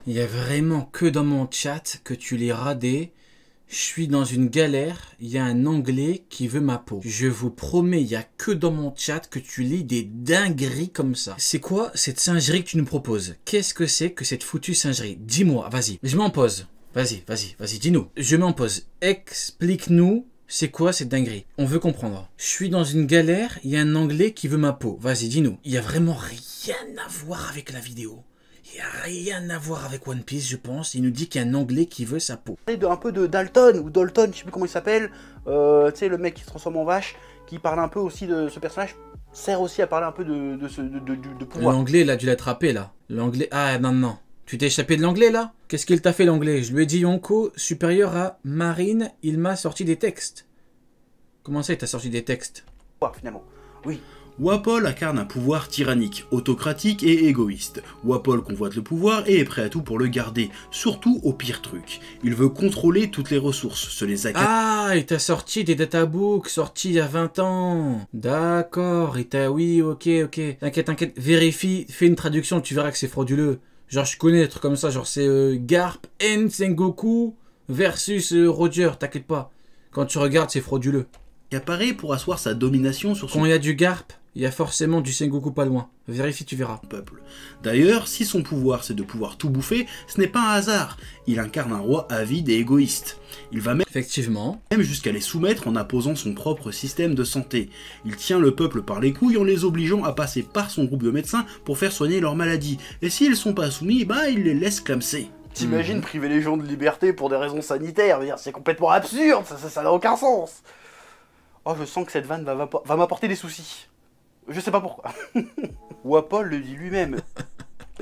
Il y a vraiment que dans mon chat que tu lis radé. Je suis dans une galère, il y a un anglais qui veut ma peau. Je vous promets, il y a que dans mon chat que tu lis des dingueries comme ça. C'est quoi cette singerie que tu nous proposes? Qu'est-ce que c'est que cette foutue singerie? Dis-moi, vas-y. Je m'en pose. Vas-y, dis-nous. Je m'en pose. Explique-nous, c'est quoi cette dinguerie? On veut comprendre. Je suis dans une galère, il y a un anglais qui veut ma peau. Vas-y, dis-nous. Il y a vraiment rien à voir avec la vidéo. Il n'y a rien à voir avec One Piece, je pense. Il nous dit qu'il y a un anglais qui veut sa peau. Un peu de Dalton, ou Dalton, je sais plus comment il s'appelle. Tu sais, le mec qui se transforme en vache, qui parle un peu aussi de ce personnage, sert aussi à parler un peu de pouvoir. L'anglais, il a dû l'attraper, là. L'anglais... Ah, non. Tu t'es échappé de l'anglais, là? Qu'est-ce qu'il t'a fait, l'anglais? Je lui ai dit Yonko, supérieur à Marine, il m'a sorti des textes. Comment ça, il t'a sorti des textes? Finalement, oui. Wapol incarne un pouvoir tyrannique, autocratique et égoïste. Wapol convoite le pouvoir et est prêt à tout pour le garder, surtout au pire truc. Il veut contrôler toutes les ressources, se les accaparer. Ah, il t'a sorti des databooks sortis il y a 20 ans. D'accord, il t'a... Oui, ok. T'inquiète, vérifie, fais une traduction, tu verras que c'est frauduleux. Genre, je connais des trucs comme ça, genre c'est Garp and Sengoku versus Roger, t'inquiète pas. Quand tu regardes, c'est frauduleux. Pour asseoir sa domination sur son Quand il y a du Garp, il y a forcément du Sengoku pas loin. Vérifie, tu verras. peuple. D'ailleurs, si son pouvoir c'est de pouvoir tout bouffer, ce n'est pas un hasard. Il incarne un roi avide et égoïste. Il va Effectivement. même jusqu'à les soumettre en imposant son propre système de santé. Il tient le peuple par les couilles en les obligeant à passer par son groupe de médecins pour faire soigner leurs maladies. Et s'ils sont pas soumis, bah il les laisse clamser. T'imagines priver les gens de liberté pour des raisons sanitaires? C'est complètement absurde, ça n'a aucun sens. Oh, je sens que cette vanne va m'apporter des soucis. Je sais pas pourquoi. Wapol le dit lui-même.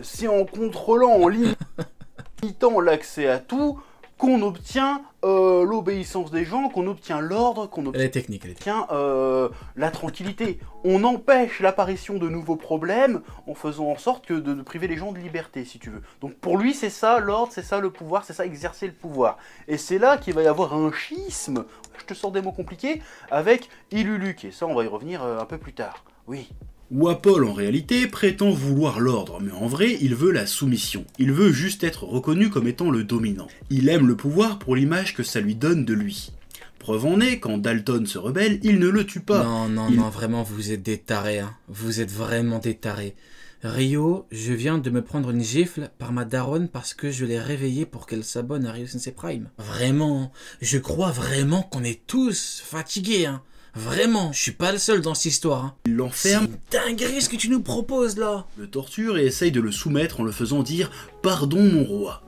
C'est en contrôlant, en limitant l'accès à tout, qu'on obtient l'obéissance des gens, qu'on obtient l'ordre, qu'on obtient Elle est technique, la tranquillité. On empêche l'apparition de nouveaux problèmes en faisant en sorte que de priver les gens de liberté, si tu veux. Donc pour lui, c'est ça l'ordre, c'est ça le pouvoir, c'est ça exercer le pouvoir. Et c'est là qu'il va y avoir un schisme, je te sors des mots compliqués, avec Iluluk. Et ça, on va y revenir un peu plus tard. Oui. Wapol en réalité prétend vouloir l'ordre, mais en vrai il veut la soumission. Il veut juste être reconnu comme étant le dominant. Il aime le pouvoir pour l'image que ça lui donne de lui. Preuve en est, quand Dalton se rebelle, il ne le tue pas. Non, vraiment, vous êtes des tarés, hein. Vous êtes vraiment des tarés. Rio, je viens de me prendre une gifle par ma daronne parce que je l'ai réveillée pour qu'elle s'abonne à Rio Sensei Prime. Vraiment, je crois vraiment qu'on est tous fatigués, hein. Vraiment, je suis pas le seul dans cette histoire. Hein. Il l'enferme, c'est une dinguerie ce que tu nous proposes là. Le torture et essaye de le soumettre en le faisant dire « Pardon mon roi ».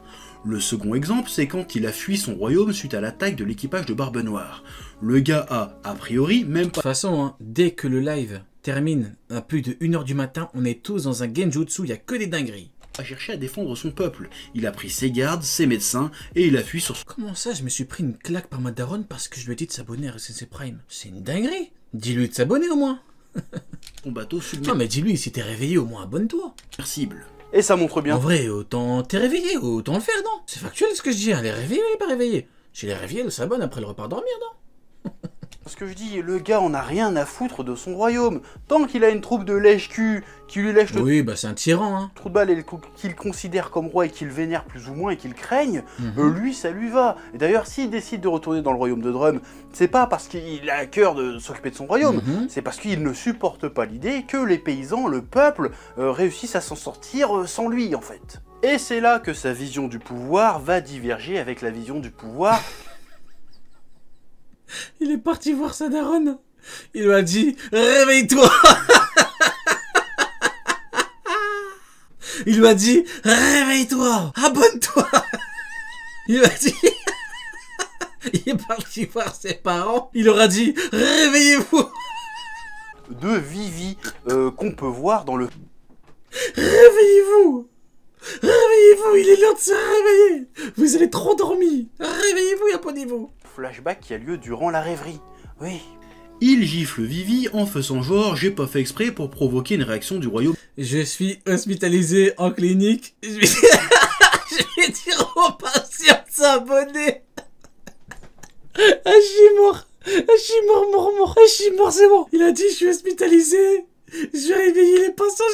Le second exemple, c'est quand il a fui son royaume suite à l'attaque de l'équipage de Barbe Noire. Le gars a priori, même pas... De toute façon, hein, dès que le live termine à plus de 1 h du matin, on est tous dans un genjutsu, il y a que des dingueries. A cherché à défendre son peuple. Il a pris ses gardes, ses médecins, et il a fui sur son... Comment ça, je me suis pris une claque par ma daronne parce que je lui ai dit de s'abonner à SNC Prime? C'est une dinguerie. Dis-lui de s'abonner au moins. Son bateau submersible. Non mais dis-lui, si t'es réveillé au moins abonne-toi. Et ça montre bien... En vrai, autant t'es réveillé, autant le faire, non? C'est factuel ce que je dis, elle est réveillée ou elle est pas réveillée? Si elle est réveillée, elle s'abonne après le repas dormir, non? Ce que je dis, le gars en a rien à foutre de son royaume. Tant qu'il a une troupe de lèche-cul qui lui lèche le... Oui, bah c'est un tyran, hein. Trou de balle et qu'il considère comme roi et qu'il vénère plus ou moins et qu'il craigne, lui, ça lui va. Et d'ailleurs, s'il décide de retourner dans le royaume de Drum, c'est pas parce qu'il a à cœur de s'occuper de son royaume, c'est parce qu'il ne supporte pas l'idée que les paysans, le peuple, réussissent à s'en sortir sans lui, en fait. Et c'est là que sa vision du pouvoir va diverger avec la vision du pouvoir... Il est parti voir sa daronne. Il lui a dit « Réveille-toi !» Il lui a dit « Réveille-toi, abonne-toi !» Il lui a dit... Il est parti voir ses parents. Il leur a dit « Réveillez-vous !» De Vivi qu'on peut voir dans le... Réveillez-vous! Réveillez-vous, il est l'heure de se réveiller! Vous avez trop dormi! Réveillez-vous et abonnez-vous! Flashback qui a lieu durant la rêverie. Oui. Il gifle Vivi en faisant genre j'ai pas fait exprès pour provoquer une réaction du royaume. Je suis hospitalisé en clinique. Je vais dire aux patients de s'abonner. Ah, je suis mort. Ah, je suis mort. Ah, je suis mort, c'est bon. Il a dit je suis hospitalisé. Je vais réveiller les patients.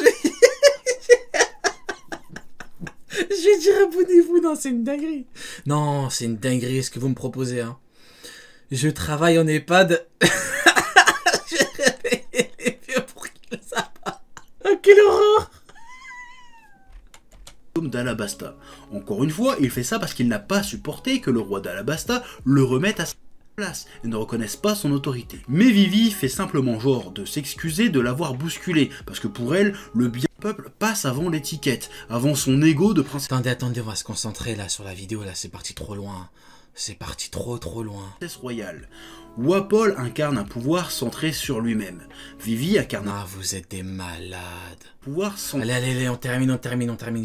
Je dirais abonnez-vous, non, c'est une dinguerie. Non, c'est une dinguerie ce que vous me proposez, hein. Je travaille en EHPAD. Je réveille les vieux pour qu'ils savent pas. Oh, quelle horreur! d'Alabasta. Encore une fois, il fait ça parce qu'il n'a pas supporté que le roi d'Alabasta le remette à sa place et ne reconnaisse pas son autorité. Mais Vivi fait simplement genre de s'excuser de l'avoir bousculé, parce que pour elle, le bien du peuple passe avant l'étiquette, avant son ego de princesse Attendez, on va se concentrer là sur la vidéo, là, c'est parti trop loin. C'est parti trop loin. royale. Wapol incarne un pouvoir centré sur lui-même. Vivi incarne un vous êtes des malades. pouvoir Allez, on termine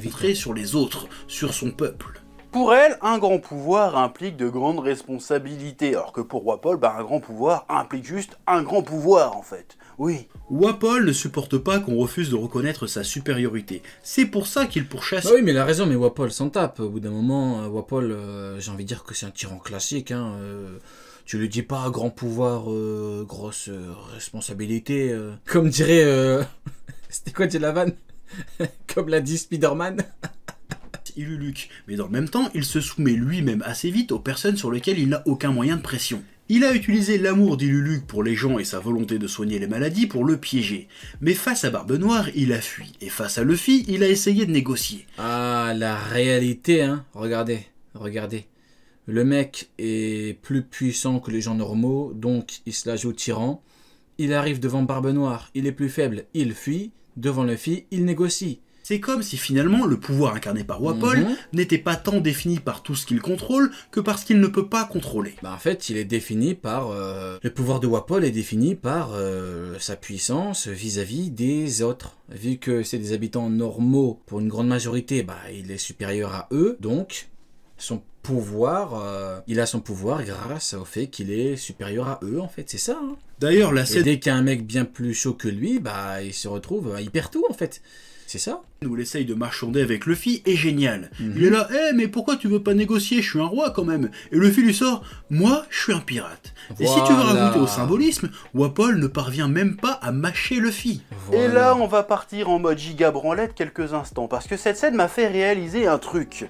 vite. centré sur les autres, sur son peuple. Pour elle, un grand pouvoir implique de grandes responsabilités, alors que pour Wapol, un grand pouvoir implique juste un grand pouvoir en fait. Oui. Wapol ne supporte pas qu'on refuse de reconnaître sa supériorité. C'est pour ça qu'il pourchasse. Bah oui, mais il a raison, mais Wapol s'en tape. Au bout d'un moment, Wapol, j'ai envie de dire que c'est un tyran classique, hein. Tu lui dis pas grand pouvoir, grosse responsabilité. Comme dirait... C'était quoi, la vanne? Comme l'a dit Spider-Man. Iluluc, mais dans le même temps, il se soumet lui-même assez vite aux personnes sur lesquelles il n'a aucun moyen de pression. Il a utilisé l'amour d'Iluluc pour les gens et sa volonté de soigner les maladies pour le piéger. Mais face à Barbe Noire, il a fui, et face à Luffy, il a essayé de négocier. Ah, la réalité, hein. Regardez. Le mec est plus puissant que les gens normaux, donc il se la joue tyran. Il arrive devant Barbe Noire, il est plus faible, il fuit. Devant Luffy, il négocie. C'est comme si finalement le pouvoir incarné par Wapol n'était pas tant défini par tout ce qu'il contrôle que par ce qu'il ne peut pas contrôler. En fait, il est défini par... le pouvoir de Wapol est défini par sa puissance vis-à-vis des autres. Vu que c'est des habitants normaux, pour une grande majorité, il est supérieur à eux. Donc, son pouvoir, il a son pouvoir grâce au fait qu'il est supérieur à eux, en fait. C'est ça, hein. D'ailleurs, la Et scène dès qu'il y a un mec bien plus chaud que lui, il se retrouve... il perd tout, en fait. C'est ça. où il essaye de marchander avec Luffy est génial. Il est là, mais pourquoi tu veux pas négocier? Je suis un roi quand même. Et Luffy lui sort, moi, je suis un pirate. Et si tu veux rajouter au symbolisme, Wapol ne parvient même pas à mâcher Luffy. Et là, on va partir en mode giga branlette quelques instants, parce que cette scène m'a fait réaliser un truc.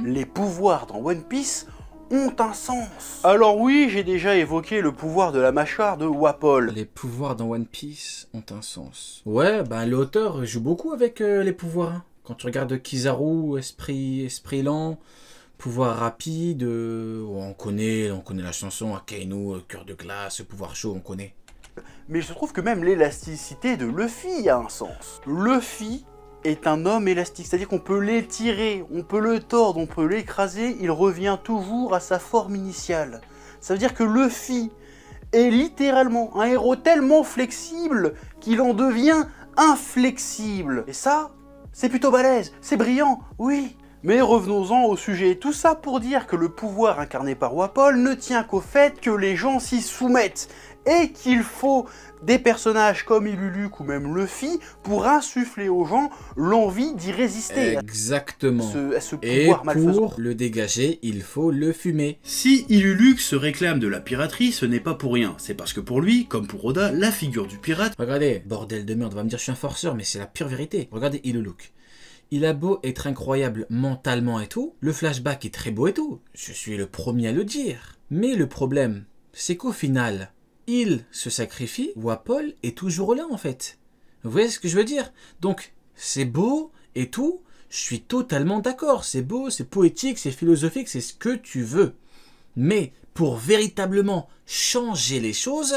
Les pouvoirs dans One Piece ont un sens. Alors oui, j'ai déjà évoqué le pouvoir de la mâchoire de Wapol. Les pouvoirs dans One Piece ont un sens. Ouais, l'auteur joue beaucoup avec les pouvoirs. Hein. Quand tu regardes Kizaru, esprit lent, pouvoir rapide, on connaît la chanson Akainu, cœur de glace, pouvoir chaud, on connaît. Mais je trouve que même l'élasticité de Luffy a un sens. Luffy est un homme élastique, c'est-à-dire qu'on peut l'étirer, on peut le tordre, on peut l'écraser, il revient toujours à sa forme initiale. Ça veut dire que Luffy est littéralement un héros tellement flexible qu'il en devient inflexible. Et ça, c'est plutôt balèze, c'est brillant, oui. Mais revenons-en au sujet, tout ça pour dire que le pouvoir incarné par Wapol ne tient qu'au fait que les gens s'y soumettent et qu'il faut des personnages comme Iluluc ou même Luffy pour insuffler aux gens l'envie d'y résister. Exactement. À ce pouvoir malfaisant. Pour le dégager, il faut le fumer. Si Iluluc se réclame de la piraterie, ce n'est pas pour rien. C'est parce que pour lui, comme pour Oda, la figure du pirate... Regardez, bordel de merde, on va me dire je suis un forceur, mais c'est la pure vérité. Regardez Iluluc. Il a beau être incroyable mentalement et tout, le flashback est très beau et tout, je suis le premier à le dire. Mais le problème, c'est qu'au final, il se sacrifie, Wapol est toujours là en fait. Vous voyez ce que je veux dire? Donc, c'est beau et tout, je suis totalement d'accord, c'est beau, c'est poétique, c'est philosophique, c'est ce que tu veux. Mais pour véritablement changer les choses,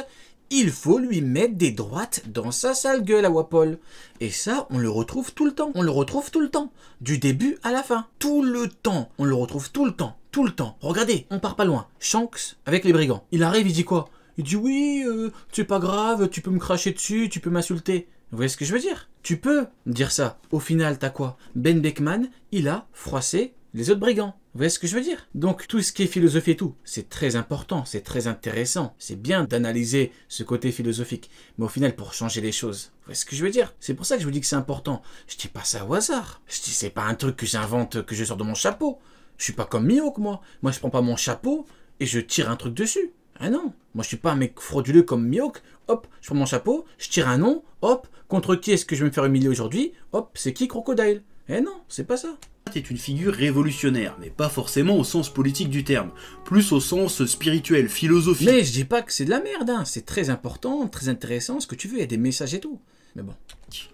il faut lui mettre des droites dans sa sale gueule à Wapol. Et ça, on le retrouve tout le temps. On le retrouve tout le temps. Du début à la fin. Tout le temps. On le retrouve tout le temps. Tout le temps. Regardez, on part pas loin. Shanks avec les brigands. Il arrive, il dit quoi? Il dit oui, c'est pas grave, tu peux me cracher dessus, tu peux m'insulter. Vous voyez ce que je veux dire? Tu peux dire ça. Au final, t'as quoi? Ben Beckman, il a froissé les autres brigands. Vous voyez ce que je veux dire? Donc tout ce qui est philosophie et tout, c'est très important, c'est très intéressant. C'est bien d'analyser ce côté philosophique. Mais au final, pour changer les choses, vous voyez ce que je veux dire? C'est pour ça que je vous dis que c'est important. Je dis pas ça au hasard. Je dis c'est pas un truc que j'invente, que je sors de mon chapeau. Je suis pas comme Mihawk, moi. Moi, je prends pas mon chapeau et je tire un truc dessus. Ah non, moi je suis pas un mec frauduleux comme Mihawk. Hop, je prends mon chapeau, je tire un nom, hop, contre qui est-ce que je vais me faire humilier aujourd'hui? Hop, c'est qui Crocodile? Eh non, c'est pas ça. est une figure révolutionnaire, mais pas forcément au sens politique du terme, plus au sens spirituel, philosophique. Mais je dis pas que c'est de la merde, hein. C'est très important, très intéressant, ce que tu veux, il y a des messages et tout. Mais bon.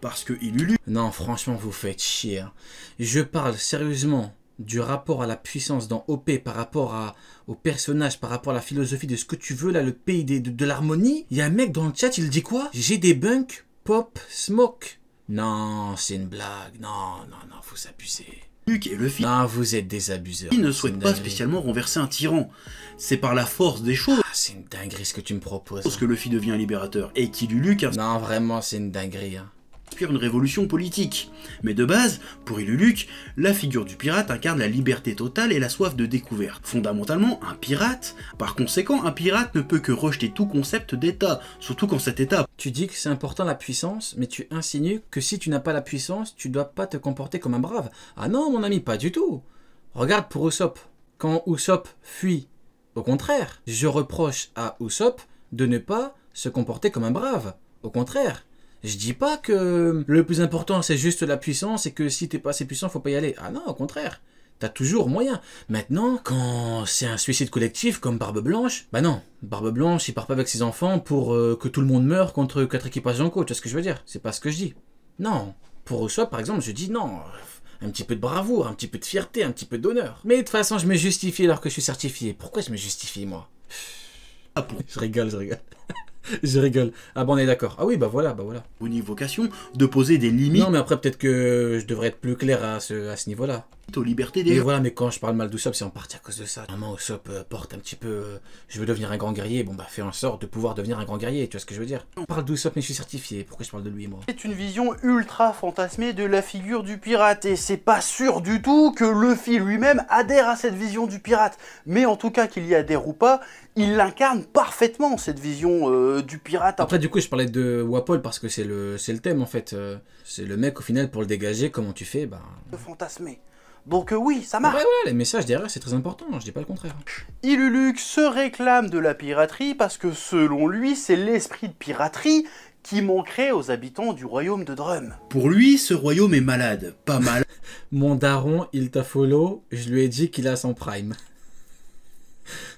Parce que Iluluc Non, franchement, vous faites chier. Hein. Je parle sérieusement du rapport à la puissance dans OP par rapport au personnage, par rapport à la philosophie de ce que tu veux, là, le pays de l'harmonie. Il y a un mec dans le chat, il dit quoi? J'ai des bunks, pop, smoke. Non, c'est une blague. Non, faut s'abuser. et Luffy Non, vous êtes des abuseurs. ne souhaitent pas spécialement renverser un tyran. C'est par la force des choses Ah, c'est une dinguerie ce que tu me proposes. que Luffy devient libérateur, et qu'Iluluc Non, vraiment, c'est une dinguerie. Hein. inspire une révolution politique. Mais de base, pour Iluluc, la figure du pirate incarne la liberté totale et la soif de découverte. Fondamentalement, un pirate, par conséquent, un pirate ne peut que rejeter tout concept d'état, surtout quand cet état Tu dis que c'est important la puissance, mais tu insinues que si tu n'as pas la puissance, tu dois pas te comporter comme un brave. Ah non, mon ami, pas du tout. Regarde pour Usopp. Quand Usopp fuit, au contraire, je reproche à Usopp de ne pas se comporter comme un brave. Au contraire. Je dis pas que le plus important c'est juste la puissance et que si t'es pas assez puissant, faut pas y aller. Ah non, au contraire. T'as toujours moyen. Maintenant, quand c'est un suicide collectif comme Barbe Blanche, bah non. Barbe Blanche, il part pas avec ses enfants pour que tout le monde meure contre 4 équipages en côte. Tu vois ce que je veux dire? C'est pas ce que je dis. Non. Pour Usopp, par exemple, je dis non. Un petit peu de bravoure, un petit peu de fierté, un petit peu d'honneur. Mais de toute façon, je me justifie alors que je suis certifié. Pourquoi je me justifie, moi? Je rigole. Je rigole. Ah bon, on est d'accord. Ah oui, bah voilà. une vocation de poser des limites Non, mais après, peut-être que je devrais être plus clair à ce niveau-là. aux libertés des Mais gens. voilà, mais quand je parle mal d'Usopp, c'est en partie à cause de ça. Vraiment, Usopp porte un petit peu... je veux devenir un grand guerrier. Bon, bah, fais en sorte de pouvoir devenir un grand guerrier. Tu vois ce que je veux dire? On parle d'Usopp, mais je suis certifié. Pourquoi je parle de lui, moi? C'est une vision ultra fantasmée de la figure du pirate, et c'est pas sûr du tout que Luffy lui-même adhère à cette vision du pirate. Mais en tout cas, qu'il y adhère ou pas, il incarne parfaitement cette vision du pirate. Après, du coup, je parlais de Wapol parce que c'est le thème, en fait. C'est le mec, au final, pour le dégager, comment tu fais? Bah... fantasmé. Donc oui, ça Ouais, marche. voilà, les messages derrière, c'est très important. Je dis pas le contraire. Iluluc se réclame de la piraterie parce que selon lui, c'est l'esprit de piraterie qui manquerait aux habitants du royaume de Drum. Pour lui, ce royaume est malade. Pas mal Mon daron, il t'a follow, je lui ai dit qu'il a son prime.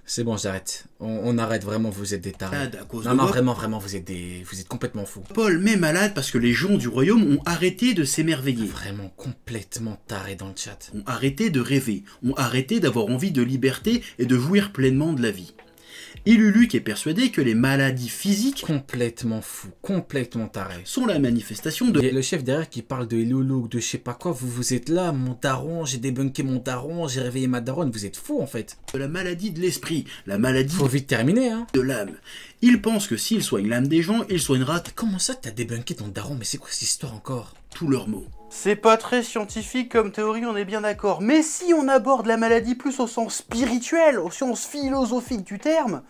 C'est bon, j'arrête. On arrête, vraiment, vous êtes des tarés. à cause Non, de vraiment, vous êtes complètement fous. Paul, mais malade parce que les gens du royaume ont arrêté de s'émerveiller. Vraiment complètement tarés dans le chat. Ont arrêté de rêver, ont arrêté d'avoir envie de liberté et de jouir pleinement de la vie. Iluluc est persuadé que les maladies physiques Complètement fous, complètement tarés. sont la manifestation Il y de a le chef derrière qui parle de Iluluc, de je sais pas quoi, vous êtes là, mon daron, j'ai débunké mon daron, j'ai réveillé ma daronne, vous êtes fous en fait. la maladie de l'esprit, la maladie Faut vite terminer, hein. de l'âme. Il pense que s'il soigne l'âme des gens, il soignera Comment ça t'as débunké ton daron? Mais c'est quoi cette histoire encore? tous leurs maux. C'est pas très scientifique comme théorie, on est bien d'accord. Mais si on aborde la maladie plus au sens spirituel, au sens philosophique du terme,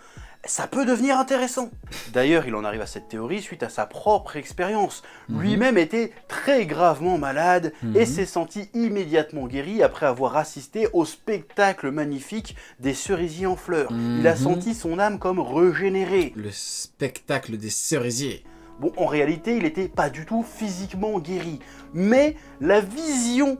ça peut devenir intéressant. D'ailleurs, il en arrive à cette théorie suite à sa propre expérience. Lui-même était très gravement malade et s'est senti immédiatement guéri après avoir assisté au spectacle magnifique des cerisiers en fleurs. Il a senti son âme comme régénérée. Le spectacle des cerisiers. Bon, en réalité, il n'était pas du tout physiquement guéri. Mais la vision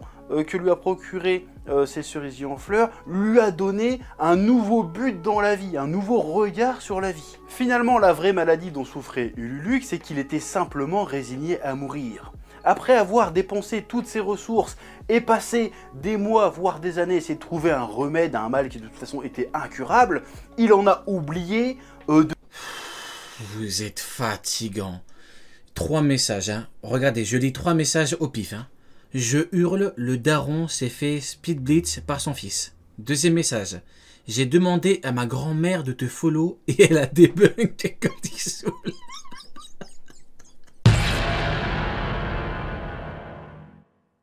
que lui a procuré ces cerisiers en fleurs lui a donné un nouveau but dans la vie, un nouveau regard sur la vie. Finalement, la vraie maladie dont souffrait Iluluc, c'est qu'il était simplement résigné à mourir. Après avoir dépensé toutes ses ressources et passé des mois, voire des années, à essayer de trouver un remède à un mal qui de toute façon était incurable, il en a oublié de... Vous êtes fatigant. 3 messages, hein. Regardez, je lis 3 messages au pif, hein. Je hurle, le daron s'est fait speed blitz par son fils. 2e message. J'ai demandé à ma grand-mère de te follow et elle a débunk quand il saoule.